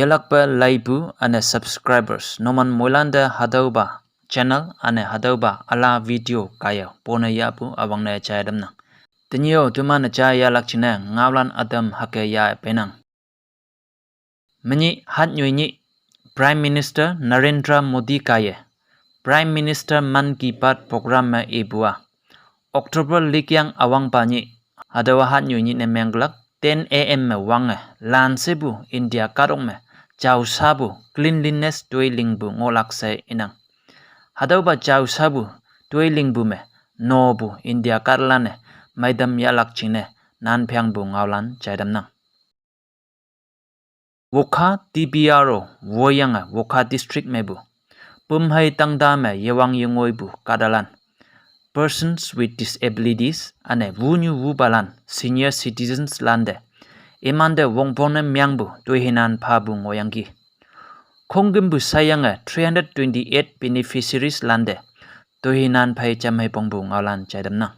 yelakpa laibu ane subscribers noman moilanda hadauba channel ane hadauba ala video kaya pona yapu abangna chayadamna. Tenyo tuman chaya lakchina Ngaolan adam hake ya penang. Menyi kahtoknyu Prime Minister Narendra Modi kaya. Prime Minister Man Ki Baat program ma ibua. Oktober likyang awang panyi. Hadawa kahtoknyu ne menglak 10 AM me wange lan sebu India karong me chau sabu cleanliness dwelling bu ngolak se inang. Hadauba chau sabu dwelling bu me no bu India karlane maidam yalak chine nan pyang bu Ngaolan chaydam nang. Wokha TBRO woyanga Wokha district me bu. Pumhai tangda me yewang yengoi bu kadalan. Persons with disabilities ane wunyu wubalan senior citizens lande. Imande wongpone myangbu tuhinan pabu ngoyangi. Konggimbu sayanga 328 beneficiaries lande. Tuhinan pai chamai pongbu Ngaolan chaydamna.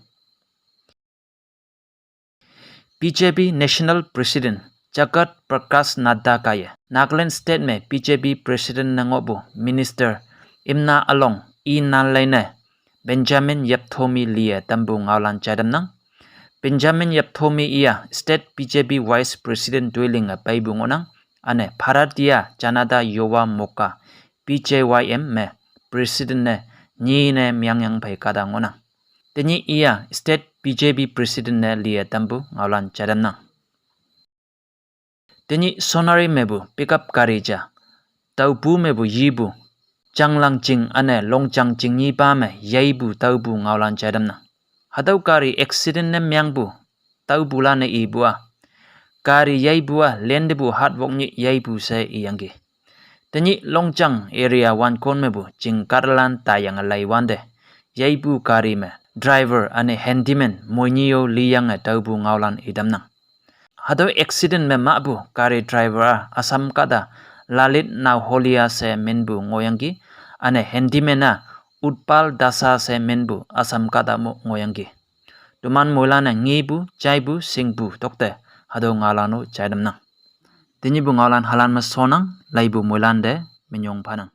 BJP National President Jagat Prakash Nadda kaya. Nagaland State me BJP President nangobu Minister Imna Along ij9nx Benjamin Yapthomi liya tambu Ngaolan chaydamna. Benjamin Yapthomi iya State BJP Vice President dwelling paibu ngonang ane Bharatiya Janata Yuva Moka BJYM me President ne nyi ne myang pai kada ngonang. Tenyi iya State BJP President ne liya tambu Ngaolan chaydamna. Tenyi sonari mebu pickup karija. Taubu mebu yibu. Changlang ching ane longchang ching yi pa me yaibu taubu Ngaolan chaydamna. Hadau kari accident ne myangbu taubu la ne ibua. Kari yaibua lendebu hatwok ni yaibu se iyangi. Tenyi longchang area wan kon mebu ching karlan tayang alai wande. Yaibu kari me driver ane handyman moinyo liyang taubu Ngaolan idamna. Hadau accident me mabu kari driver asam kada lalit na holia se menbu ngoyangi ane handyman na utpal dasa se menbu asam kada mo ngoyangi. Duman moilana ngibu chaibu singbu tokte hadau Ngaolanu chaydamna. Tenyi bu Ngaolan halan ma sonang laibu moilande menyong panang.